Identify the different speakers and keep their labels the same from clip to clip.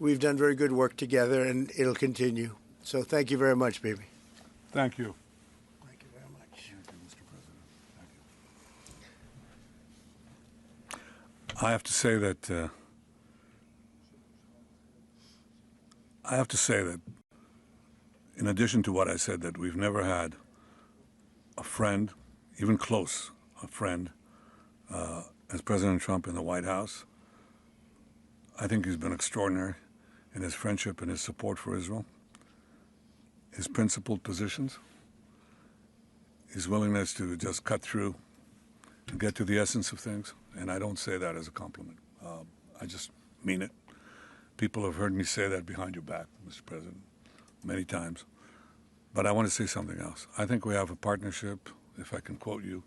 Speaker 1: we've done very good work together, and it'll continue. So thank you very much, baby.
Speaker 2: Thank you.
Speaker 1: Thank you very much.
Speaker 2: Thank you, Mr. President. Thank you. I have to say that in addition to what I said, that we've never had a friend, even close, a friend, as President Trump in the White House. I think he's been extraordinary in his friendship and his support for Israel, his principled positions, his willingness to just cut through and get to the essence of things. And I don't say that as a compliment. I just mean it. People have heard me say that behind your back, Mr. President, many times. But I want to say something else. I think we have a partnership, if I can quote you,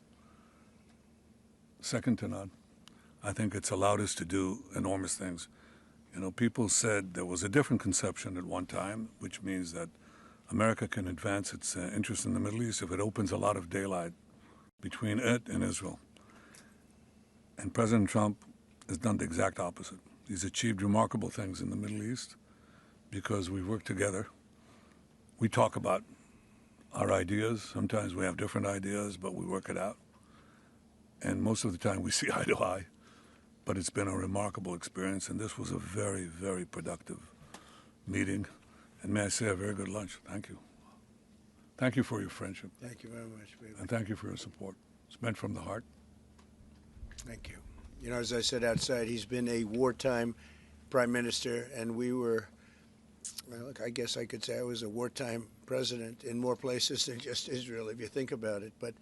Speaker 2: second to none. I think it's allowed us to do enormous things. You know, people said there was a different conception at one time, which means that America can advance its interest in the Middle East if it opens a lot of daylight between it and Israel. And President Trump has done the exact opposite. He's achieved remarkable things in the Middle East because we work together. We talk about our ideas. Sometimes we have different ideas, but we work it out. And most of the time we see eye to eye. But it's been a remarkable experience, and this was a very, very productive meeting. And may I say, a very good lunch. Thank you. Thank you for your friendship.
Speaker 1: Thank you very much, baby.
Speaker 2: And thank you for your support. It's meant from the heart.
Speaker 1: Thank you. You know, as I said outside, he's been a wartime prime minister, and we were, well, I guess I could say I was a wartime president in more places than just Israel, if you think about it. But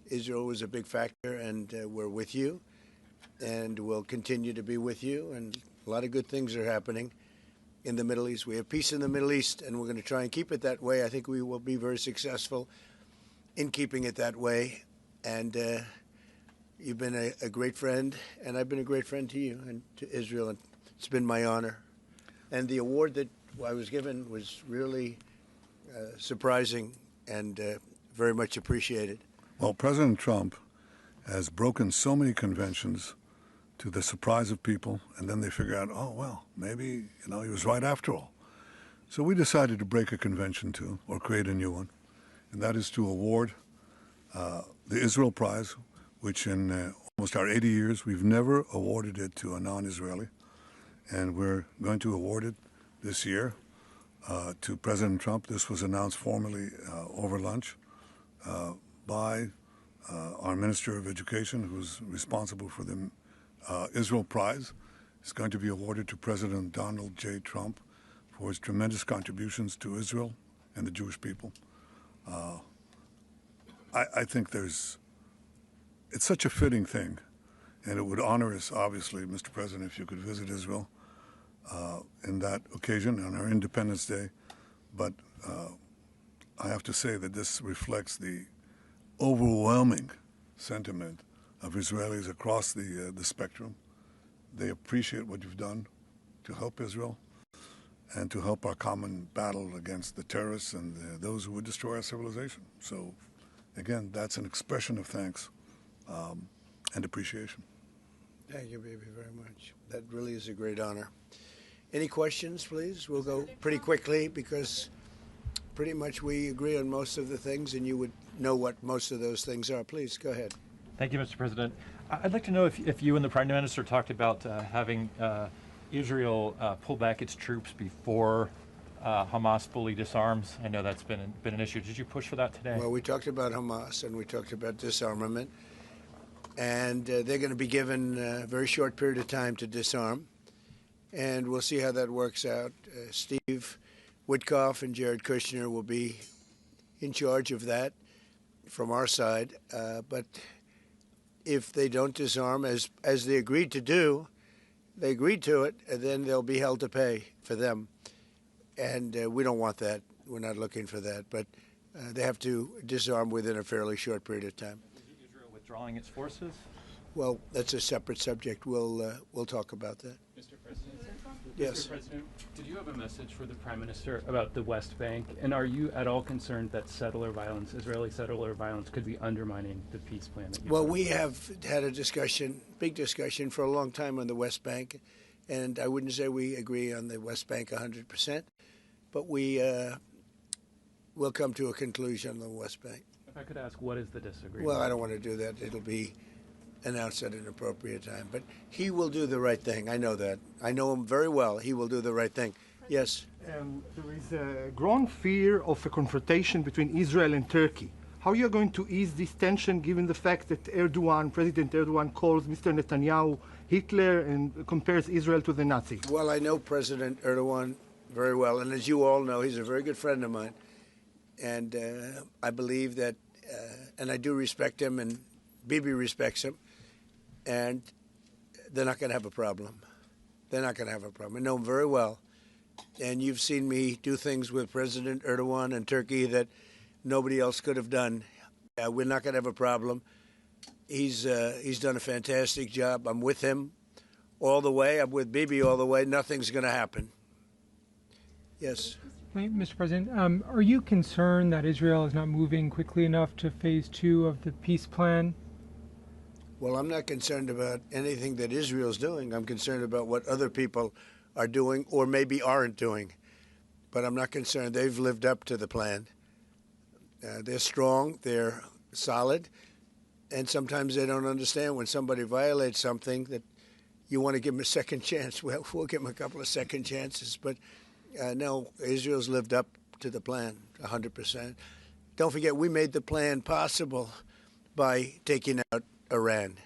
Speaker 1: Israel was a big factor, and we're with you, and we'll continue to be with you. And a lot of good things are happening in the Middle East. We have peace in the Middle East, and we're going to try and keep it that way. I think we will be very successful in keeping it that way. And you've been a great friend, and I've been a great friend to you and to Israel, and it's been my honor. And the award that I was given was really surprising and very much appreciated.
Speaker 2: Well, President Trump has broken so many conventions to the surprise of people, and then they figure out, oh, well, maybe, he was right after all. So we decided to break a convention too, or create a new one, and that is to award the Israel Prize, which in almost our 80 years, we've never awarded it to a non-Israeli, and we're going to award it this year to President Trump. This was announced formally over lunch by our Minister of Education, who's responsible for the Israel Prize. It's going to be awarded to President Donald J. Trump for his tremendous contributions to Israel and the Jewish people. I think it's such a fitting thing, and it would honor us, obviously, Mr. President, if you could visit Israel in that occasion on our Independence Day. But I have to say that this reflects the overwhelming sentiment of Israelis across the spectrum. They appreciate what you've done to help Israel and to help our common battle against the terrorists and those who would destroy our civilization. So, again, that's an expression of thanks and appreciation.
Speaker 1: Thank you, baby, very much. That really is a great honor. Any questions, please? We'll go pretty quickly because pretty much we agree on most of the things, and you would know what most of those things are. Please, go ahead.
Speaker 3: Thank you, Mr. President. I'd like to know if you and the Prime Minister talked about having Israel pull back its troops before Hamas fully disarms. I know that's been an issue. Did you push for that today?
Speaker 1: Well, we talked about Hamas, and we talked about disarmament. And they're going to be given a very short period of time to disarm. And we'll see how that works out. Steve Witkoff and Jared Kushner will be in charge of that from our side. But if they don't disarm, as they agreed to do, they agreed to it, and then they'll be held to pay for them. And we don't want that. We're not looking for that. But they have to disarm within a fairly short period of time.
Speaker 3: Is Israel withdrawing its forces?
Speaker 1: Well, that's a separate subject. We'll talk about that.
Speaker 4: Mr. President?
Speaker 1: Yes.
Speaker 4: Mr. President, did you have a message for the Prime Minister about the West Bank? And are you at all concerned that Israeli settler violence, could be undermining the peace plan?
Speaker 1: Well, we have had a discussion, big discussion, for a long time on the West Bank. And I wouldn't say we agree on the West Bank 100%, but we will come to a conclusion on the West Bank.
Speaker 4: If I could ask, what is the disagreement?
Speaker 1: Well, I don't want to do that. It'll be announced at an appropriate time. But he will do the right thing. I know that. I know him very well. He will do the right thing. Yes.
Speaker 5: There is a growing fear of a confrontation between Israel and Turkey. How are you going to ease this tension given the fact that President Erdogan calls Mr. Netanyahu Hitler and compares Israel to the Nazis?
Speaker 1: Well, I know President Erdogan very well. And as you all know, he's a very good friend of mine. And I believe that, and I do respect him, and Bibi respects him. And they're not going to have a problem. They're not going to have a problem. I know him very well. And you've seen me do things with President Erdogan and Turkey that nobody else could have done. We're not going to have a problem. He's done a fantastic job. I'm with him all the way. I'm with Bibi all the way. Nothing's going to happen. Yes.
Speaker 6: Mr. President, are you concerned that Israel is not moving quickly enough to phase 2 of the peace plan?
Speaker 1: Well, I'm not concerned about anything that Israel's doing. I'm concerned about what other people are doing or maybe aren't doing. But I'm not concerned. They've lived up to the plan. They're strong. They're solid. And sometimes they don't understand when somebody violates something that you want to give them a second chance. Well, we'll give them a couple of second chances. But no, Israel's lived up to the plan 100%. Don't forget, we made the plan possible by taking out Iran.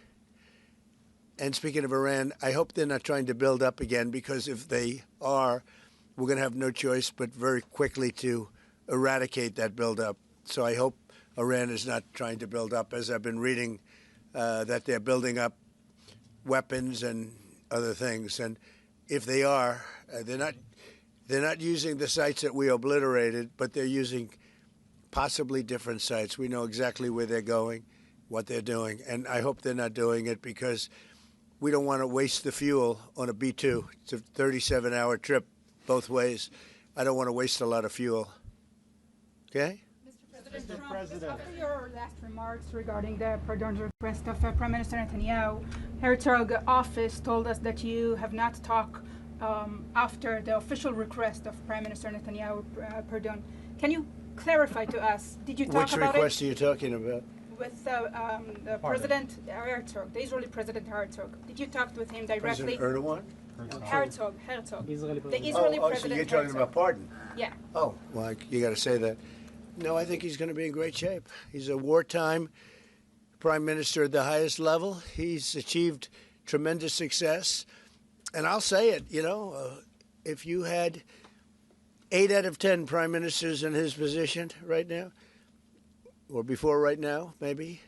Speaker 1: And speaking of Iran, I hope they're not trying to build up again, because if they are, we're going to have no choice but very quickly to eradicate that buildup. So I hope Iran is not trying to build up, as I've been reading, that they're building up weapons and other things. And if they are, they're not using the sites that we obliterated, but they're using possibly different sites. We know exactly where they're going, what they're doing. And I hope they're not doing it because we don't want to waste the fuel on a B-2. It's a 37-hour trip both ways. I don't want to waste a lot of fuel. Okay?
Speaker 7: Mr. President, after your last remarks regarding the pardon request of Prime Minister Netanyahu, Herzog office told us that you have not talked after the official request of Prime Minister Netanyahu pardon. Can you clarify to us, did you talk
Speaker 1: Which
Speaker 7: about
Speaker 1: request
Speaker 7: it?
Speaker 1: are you talking about?
Speaker 7: With the President Herzog, the Israeli President Herzog. Did you talk with him directly?
Speaker 1: President Erdogan?
Speaker 7: Herzog. The Israeli President
Speaker 1: So you're talking
Speaker 7: Herzog.
Speaker 1: about pardon?
Speaker 7: Yeah.
Speaker 1: Oh, well, you got to say that. No, I think he's going to be in great shape. He's a wartime prime minister at the highest level. He's achieved tremendous success. And I'll say it, if you had 8 out of 10 prime ministers in his position right now, or before right now, maybe,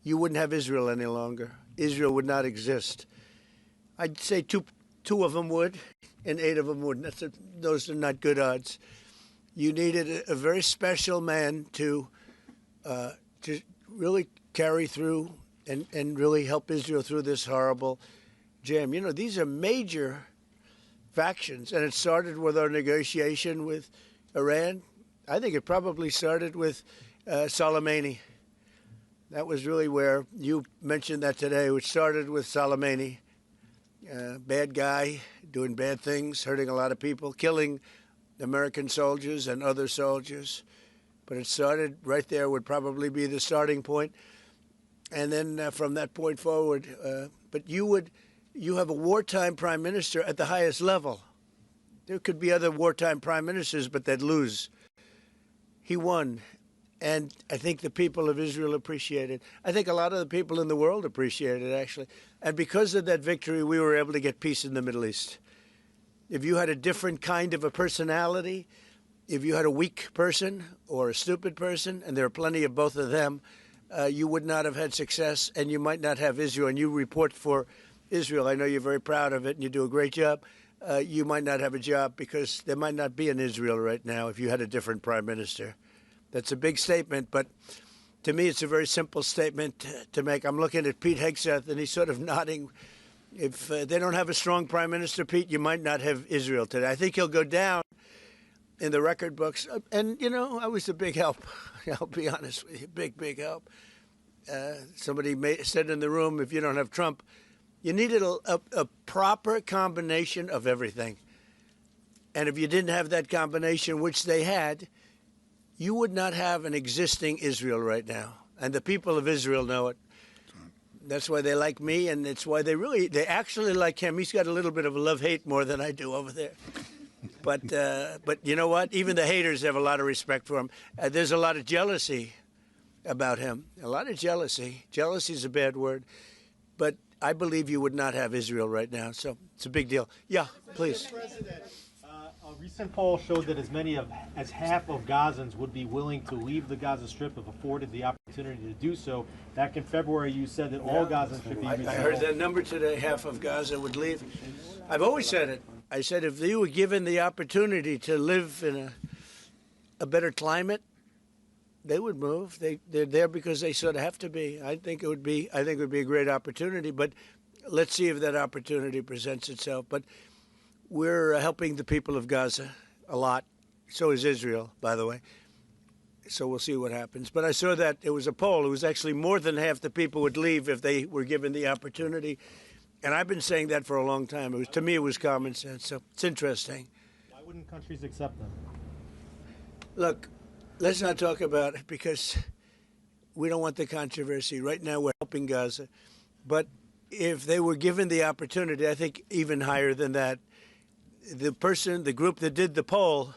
Speaker 1: you wouldn't have Israel any longer. Israel would not exist. I'd say two of them would, and 8 of them wouldn't. Those are not good odds. You needed a very special man to really carry through and really help Israel through this horrible jam. These are major factions, and it started with our negotiation with Iran. I think it probably started with Soleimani. That was really where you mentioned that today, which started with Soleimani. Bad guy, doing bad things, hurting a lot of people, killing American soldiers and other soldiers. But it started right there, would probably be the starting point. And then from that point forward, but you have a wartime prime minister at the highest level. There could be other wartime prime ministers, but they'd lose. He won. And I think the people of Israel appreciate it. I think a lot of the people in the world appreciate it, actually. And because of that victory, we were able to get peace in the Middle East. If you had a different kind of a personality, if you had a weak person or a stupid person, and there are plenty of both of them, you would not have had success, and you might not have Israel. And you report for Israel. I know you're very proud of it, and you do a great job. You might not have a job because there might not be an Israel right now if you had a different prime minister. That's a big statement, but to me it's a very simple statement to make. I'm looking at Pete Hegseth, and he's sort of nodding. If they don't have a strong prime minister, Pete, you might not have Israel today. I think he'll go down in the record books. And, I was a big help. I'll be honest with you, big help. Somebody said in the room, if you don't have Trump, You needed a proper combination of everything. And if you didn't have that combination, which they had, you would not have an existing Israel right now. And the people of Israel know it. That's why they like me, and it's why they actually like him. He's got a little bit of a love-hate more than I do over there. But you know what? Even the haters have a lot of respect for him. There's a lot of jealousy about him. A lot of jealousy. Jealousy is a bad word. But I believe you would not have Israel right now. So it's a big deal. Yeah, please.
Speaker 8: A recent poll showed that as many as half of Gazans would be willing to leave the Gaza Strip if afforded the opportunity to do so. Back in February, you said that all Gazans should be resettled.
Speaker 1: I heard that number today, half of Gaza would leave. I've always said it. I said if they were given the opportunity to live in a better climate, they would move. They're there because they sort of have to be. I think it would be a great opportunity, but let's see if that opportunity presents itself. But we're helping the people of Gaza a lot. So is Israel, by the way. So we'll see what happens. But I saw that it was a poll. It was actually more than half the people would leave if they were given the opportunity. And I've been saying that for a long time. To me, it was common sense. So it's interesting.
Speaker 8: Why wouldn't countries accept them?
Speaker 1: Look, let's not talk about it because we don't want the controversy. Right now, we're helping Gaza. But if they were given the opportunity, I think even higher than that, the group that did the poll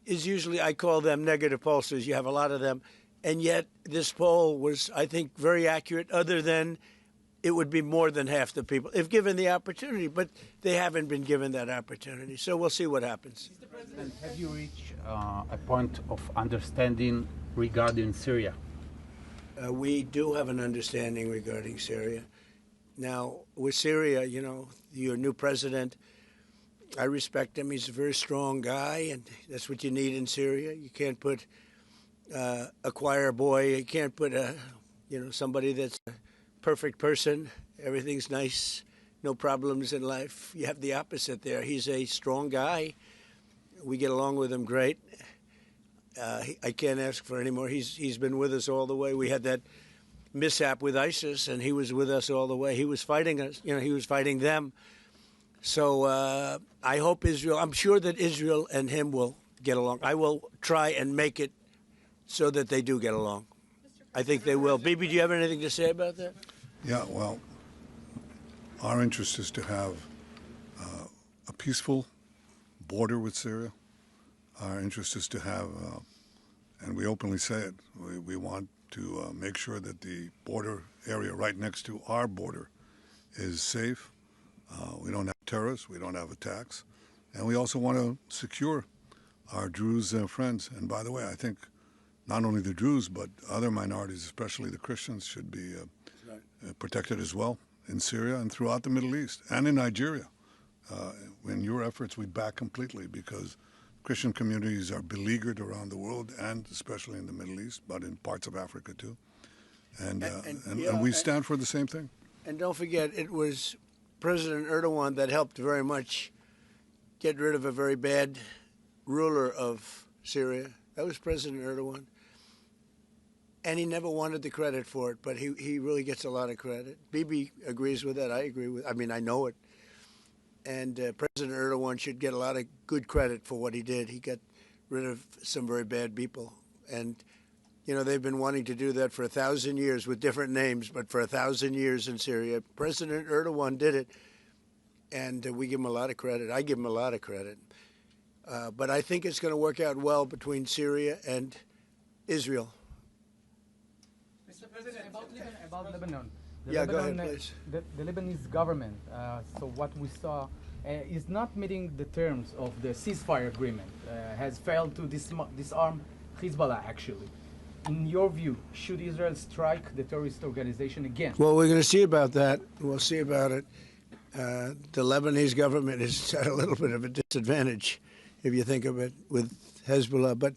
Speaker 1: is usually, I call them negative pollsters. You have a lot of them. And yet this poll was, I think, very accurate, other than it would be more than half the people if given the opportunity. But they haven't been given that opportunity. So we'll see what happens.
Speaker 9: Mr. President, have you reached a point of understanding regarding Syria?
Speaker 1: We do have an understanding regarding Syria. Now, with Syria, you know, your new president, I respect him. He's a very strong guy, and that's what you need in Syria. You can't put a choir boy. You can't put somebody that's a perfect person. Everything's nice, no problems in life. You have the opposite there. He's a strong guy. We get along with him great. I can't ask for any more. He's been with us all the way. We had that mishap with ISIS, and he was with us all the way. He was fighting us. You know, he was fighting them. So I hope Israel, I'm sure that Israel and him will get along. I will try and make it so that they do get along. I think they will. Bibi, do you have anything to say about that?
Speaker 2: Yeah, well, our interest is to have a peaceful border with Syria. Our interest is to have, and we openly say it, we want to make sure that the border area right next to our border is safe. We don't have terrorists, we don't have attacks, and we also want to secure our Druze friends. And by the way, I think not only the Druze, but other minorities, especially the Christians, should be protected as well in Syria and throughout the Middle East and in Nigeria. In your efforts, we back completely, because Christian communities are beleaguered around the world, and especially in the Middle East, but in parts of Africa too. And we stand for the same thing.
Speaker 1: And don't forget, it was President Erdogan that helped very much get rid of a very bad ruler of Syria. That was President Erdogan. And he never wanted the credit for it, but he really gets a lot of credit. Bibi agrees with that. I agree with it. I mean, I know it. And President Erdogan should get a lot of good credit for what he did. He got rid of some very bad people. And, you know, they've been wanting to do that for 1,000 years with different names, but for 1,000 years in Syria. President Erdogan did it, and we give him a lot of credit. I give him a lot of credit. But I think it's going to work out well between Syria and Israel.
Speaker 10: Mr. President, about Lebanon.
Speaker 1: Go ahead, please.
Speaker 10: The Lebanese government, so what we saw, is not meeting the terms of the ceasefire agreement, has failed to disarm Hezbollah, actually. In your view, should Israel strike the terrorist organization again?
Speaker 1: Well, we're going to see about that. We'll see about it. The Lebanese government is at a little bit of a disadvantage, if you think of it, with Hezbollah. But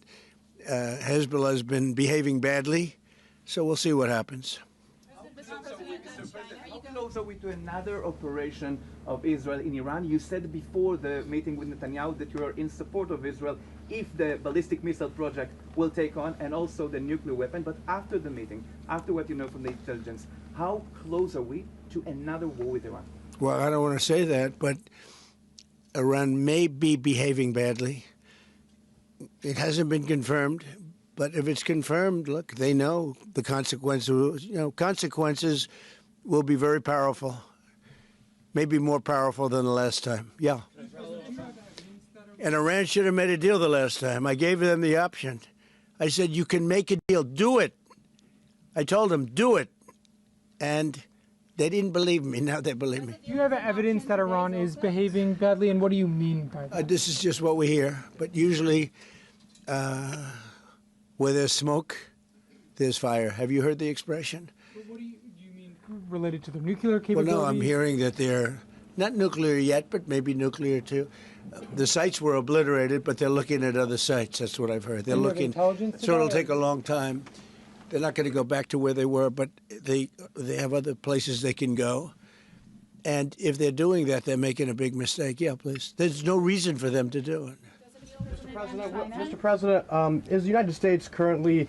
Speaker 1: Hezbollah has been behaving badly, so we'll see what happens.
Speaker 11: How close are we to another operation of Israel in Iran? You said before the meeting with Netanyahu that you are in support of Israel if the ballistic missile project will take on, and also the nuclear weapon. But after the meeting, after what you know from the intelligence, How close are we to another war with Iran?
Speaker 1: Well, I don't want to say that, but Iran may be behaving badly. It hasn't been confirmed, but if it's confirmed, look, they know the consequences. Consequences will be very powerful, maybe more powerful than the last time. Yeah. And Iran should have made a deal the last time. I gave them the option. I said, you can make a deal. Do it. I told them, do it. And they didn't believe me. Now they believe me.
Speaker 6: Do you have evidence that Iran is behaving badly, and what do you mean by that?
Speaker 1: This is just what we hear. But usually, where there's smoke, there's fire. Have you heard the expression?
Speaker 6: What do you mean related to the nuclear capabilities?
Speaker 1: Well, no, I'm hearing that they're not nuclear yet, but maybe nuclear too. The sites were obliterated, but they're looking at other sites. That's what I've heard. They're looking. So it'll take a long time. They're not going to go back to where they were, but they have other places they can go. And if they're doing that, they're making a big mistake. Yeah, please. There's no reason for them to do it.
Speaker 12: Mr. President, is the United States currently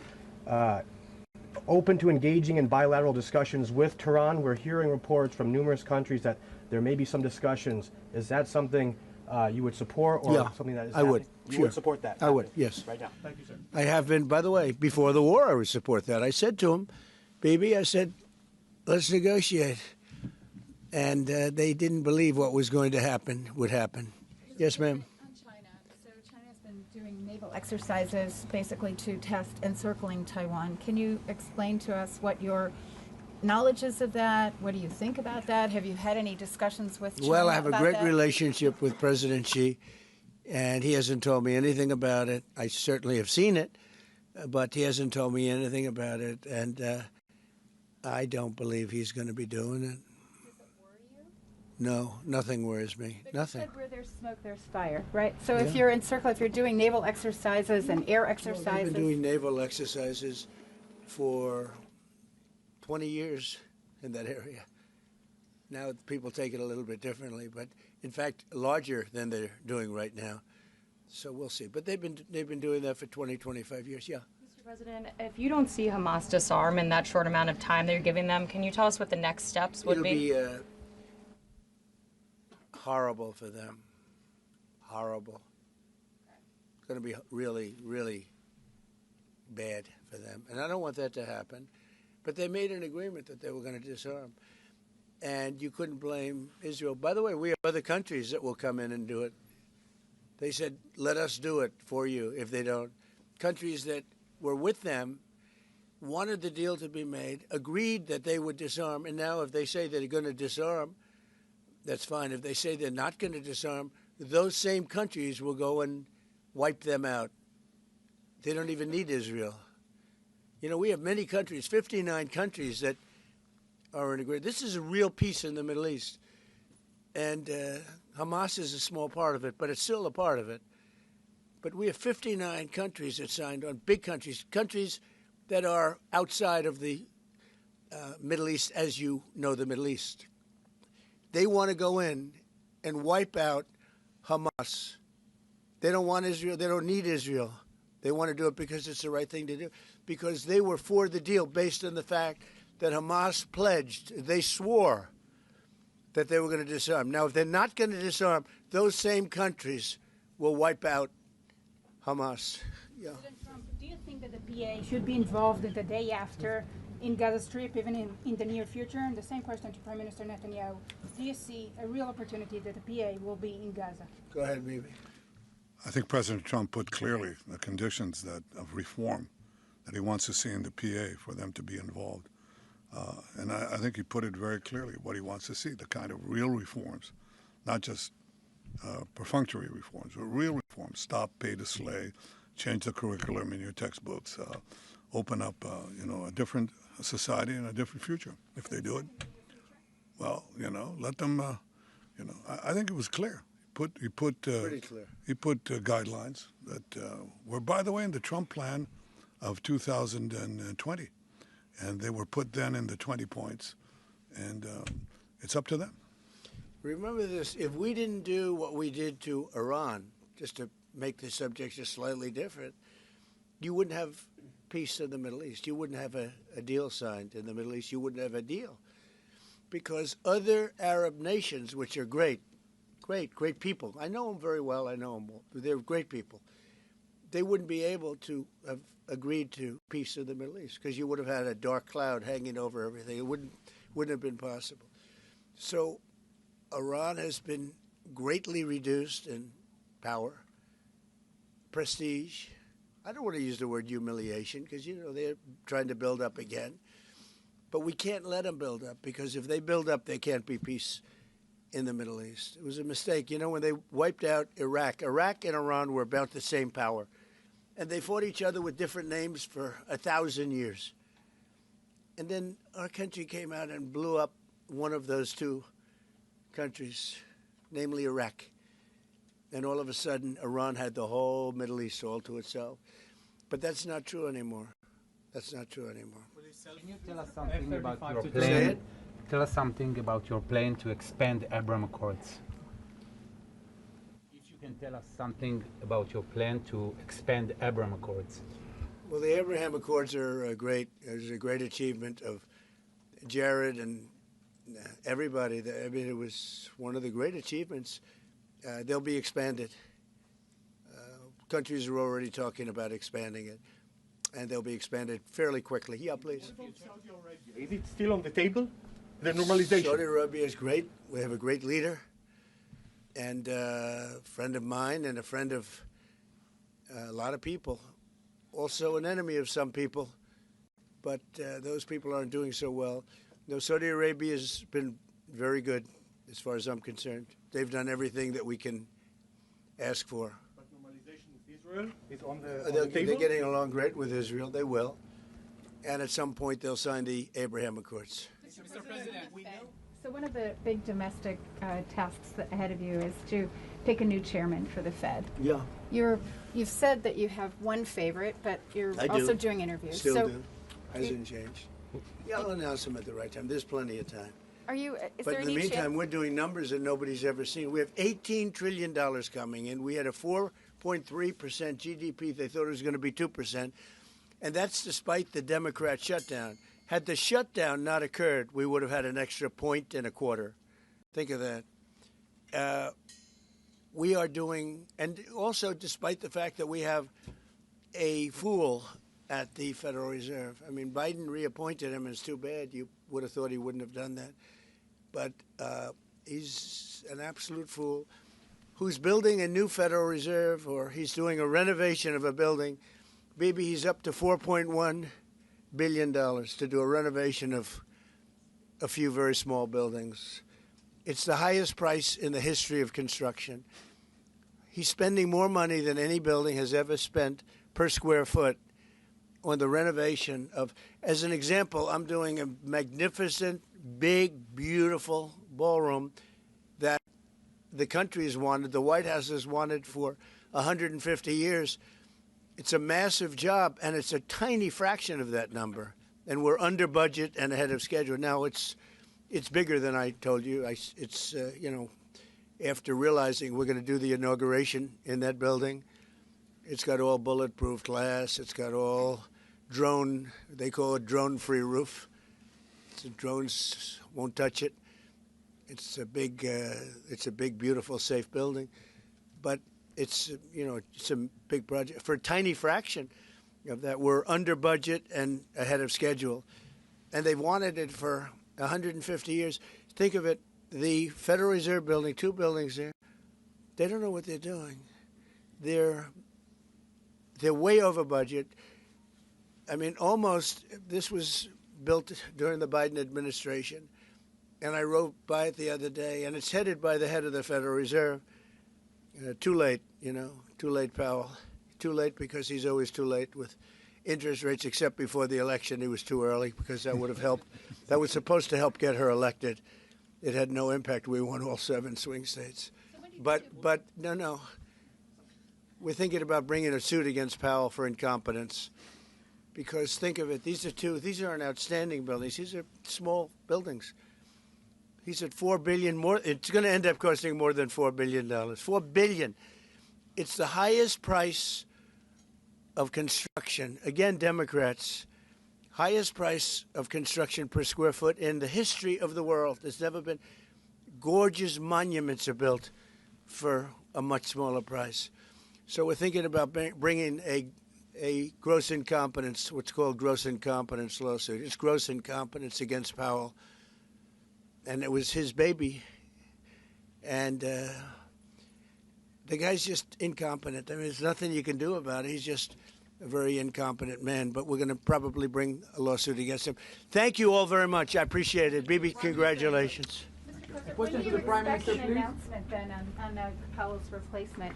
Speaker 12: open to engaging in bilateral discussions with Tehran? We're hearing reports from numerous countries that there may be some discussions. Is that something you would support, or something that is
Speaker 1: I would.
Speaker 12: You
Speaker 1: Sure.
Speaker 12: would support that?
Speaker 1: I would, yes.
Speaker 12: Right now. Thank you, sir.
Speaker 1: I have been, by the way, before the war, I would support that. I said to him, Bibi, I said, let's negotiate. And they didn't believe what was going to happen would happen. Yes, ma'am.
Speaker 13: On China. So China's been doing naval exercises basically to test encircling Taiwan. Can you explain to us what your knowledge is of that? What do you think about that? Have you had any discussions with China
Speaker 1: Well, I have a great
Speaker 13: that?
Speaker 1: relationship with President Xi, and he hasn't told me anything about it. I certainly have seen it, but he hasn't told me anything about it, and I don't believe he's going to be doing it. No, nothing worries me.
Speaker 13: But
Speaker 1: Nothing.
Speaker 13: You said where there's smoke, there's fire, right? So if you're encircled, if you're doing naval exercises and air exercises.
Speaker 1: Well, they've been doing naval exercises for 20 years in that area. Now people take it a little bit differently, but in fact, larger than they're doing right now. So we'll see. But they've been doing that for 20, 25 years. Yeah.
Speaker 14: Mr. President, if you don't see Hamas disarm in that short amount of time that you're giving them, can you tell us what the next steps would be?
Speaker 1: It'll be horrible for them. Horrible. It's going to be really, really bad for them. And I don't want that to happen. But they made an agreement that they were going to disarm. And you couldn't blame Israel. By the way, we have other countries that will come in and do it. They said, let us do it for you if they don't. Countries that were with them wanted the deal to be made, agreed that they would disarm. And now if they say they're going to disarm, that's fine. If they say they're not going to disarm, those same countries will go and wipe them out. They don't even need Israel. You know, we have many countries, 59 countries that are in agreement. This is a real peace in the Middle East. And Hamas is a small part of it, but it's still a part of it. But we have 59 countries that signed on, big countries, countries that are outside of the Middle East, as you know the Middle East. They want to go in and wipe out Hamas. They don't want Israel. They don't need Israel. They want to do it because it's the right thing to do, because they were for the deal based on the fact that Hamas pledged, they swore that they were going to disarm. Now, if they're not going to disarm, those same countries will wipe out Hamas. Yeah.
Speaker 7: President Trump, do you think that the PA should be involved in the day after in Gaza Strip, even in the near future? And the same question to Prime Minister Netanyahu. Do you see a real opportunity that the PA will be in Gaza?
Speaker 1: Go ahead, Bibi.
Speaker 2: I think President Trump put clearly the conditions of reform that he wants to see in the PA for them to be involved. And I think he put it very clearly what he wants to see, the kind of real reforms, not just perfunctory reforms, but real reforms. Stop pay to slay, change the curriculum in your textbooks, open up a different society and a different future. If they do it, well, let them, I think it was clear. He put
Speaker 1: Pretty clear.
Speaker 2: He put guidelines that were, by the way, in the Trump plan of 2020. And they were put then in the 20 points. And it's up to them.
Speaker 1: Remember this, if we didn't do what we did to Iran, just to make the subject just slightly different, you wouldn't have peace in the Middle East. You wouldn't have a deal signed in the Middle East. You wouldn't have a deal. because other Arab nations, which are great people, I know them very well, I know them all, they're great people, they wouldn't be able to have agreed to peace in the Middle East because you would have had a dark cloud hanging over everything. It wouldn't have been possible. So Iran has been greatly reduced in power, prestige. I don't want to use the word humiliation because, they're trying to build up again. But we can't let them build up because if they build up, there can't be peace in the Middle East. It was a mistake. When they wiped out Iraq and Iran were about the same power. And they fought each other with different names for 1,000 years. And then our country came out and blew up one of those two countries, namely Iraq. And all of a sudden, Iran had the whole Middle East all to itself. But that's not true anymore. That's not true anymore.
Speaker 9: Can you tell us something about your plan? Tell us something about your plan to expand Abraham Accords. If you can tell us something about your plan to expand Abraham Accords.
Speaker 1: Well, the Abraham Accords are a great achievement of Jared and everybody. It was one of the great achievements. They'll be expanded. Countries are already talking about expanding it, and they'll be expanded fairly quickly. Yeah, please.
Speaker 5: Is it still on the table? The normalization?
Speaker 1: Saudi Arabia is great. We have a great leader and a friend of mine and a friend of a lot of people. Also an enemy of some people, but those people aren't doing so well. Saudi Arabia has been very good as far as I'm concerned. They've done everything that we can ask for.
Speaker 5: But normalization with Israel is on the table?
Speaker 1: They're getting along great with Israel. They will. And at some point, they'll sign the Abraham Accords.
Speaker 13: Mr. President, so one of the big domestic tasks ahead of you is to pick a new chairman for the Fed.
Speaker 1: Yeah.
Speaker 13: You've said that you have one favorite, but you're also doing interviews.
Speaker 1: Still do. Hasn't changed. Yeah, I'll announce them at the right time. There's plenty of time. But in the meantime, we're doing numbers that nobody's ever seen. We have $18 trillion coming in. We had a 4.3% GDP. They thought it was going to be 2%. And that's despite the Democrat shutdown. Had the shutdown not occurred, we would have had an extra 1.25. Think of that. We are doing, and also despite the fact that we have a fool at the Federal Reserve. I mean, Biden reappointed him, and it's too bad. You would have thought he wouldn't have done that. But he's an absolute fool who's building a new Federal Reserve, or he's doing a renovation of a building. Maybe he's up to $4.1 billion to do a renovation of a few very small buildings. It's the highest price in the history of construction. He's spending more money than any building has ever spent per square foot on the renovation of, as an example, I'm doing a magnificent, big, beautiful ballroom that the country has wanted, the White House has wanted for 150 years. It's a massive job, and it's a tiny fraction of that number. And we're under budget and ahead of schedule. Now, it's bigger than I told you. After realizing we're going to do the inauguration in that building, it's got all bulletproof glass. It's got all drone, they call it drone-free roof. So drones won't touch it. It's a big, beautiful, safe building. But it's a big project. For a tiny fraction of that, we're under budget and ahead of schedule. And they've wanted it for 150 years. Think of it, the Federal Reserve building, 2 buildings there, they don't know what they're doing. They're way over budget. I mean, almost, this was built during the Biden administration, and I rode by it the other day, and it's headed by the head of the Federal Reserve. Too late, too late, Powell. Too late because he's always too late with interest rates, except before the election. He was too early because that would have helped. That was supposed to help get her elected. It had no impact. We won all 7 swing states. But no. We're thinking about bringing a suit against Powell for incompetence. Because think of it, these aren't outstanding buildings. These are small buildings. He's at $4 billion more. It's going to end up costing more than $4 billion. $4 billion. It's the highest price of construction. Again, Democrats, highest price of construction per square foot in the history of the world. There's never been. Gorgeous monuments are built for a much smaller price. So we're thinking about bringing a gross incompetence, what's called gross incompetence lawsuit. It's gross incompetence against Powell. And it was his baby. And the guy's just incompetent. I mean, there's nothing you can do about it. He's just a very incompetent man. But we're going to probably bring a lawsuit against him. Thank you all very much. I appreciate it. Bibi, congratulations.
Speaker 10: A question to the Prime Minister, please.
Speaker 13: An announcement then on Powell's replacement.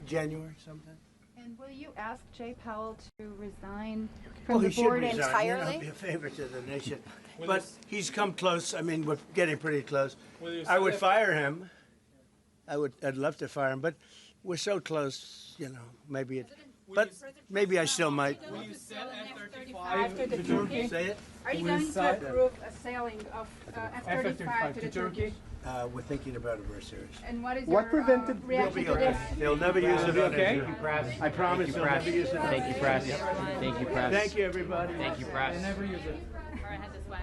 Speaker 1: January sometime.
Speaker 13: And will you ask Jay Powell to resign from the board entirely?
Speaker 1: That'd be a favor to the nation. But he's come close. I mean, we're getting pretty close. I would fire him. I'd love to fire him, but we're so close, you know, maybe it. But maybe I still might.
Speaker 7: Will you sell F-35 to Turkey?
Speaker 1: Say it?
Speaker 7: Are you going to approve a sailing of F-35 to Turkey?
Speaker 1: We're thinking about it very seriously.
Speaker 7: And what is your reaction to this?
Speaker 1: They'll never use it on
Speaker 8: okay?
Speaker 1: Israel. I promise they'll never use it on
Speaker 15: Thank you, press. Thank you, press.
Speaker 1: Thank you, everybody.
Speaker 15: Thank you, press.
Speaker 10: They never use it.
Speaker 14: All right, head this way.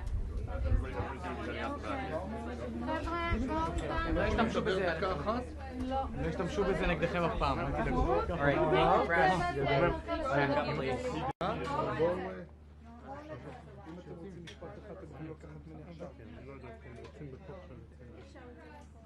Speaker 10: לא השתמשו בזה, לא השתמשו בזה נגדכם אף פעם, אל תדאגו.
Speaker 15: All right, thank you, press. Back up, please.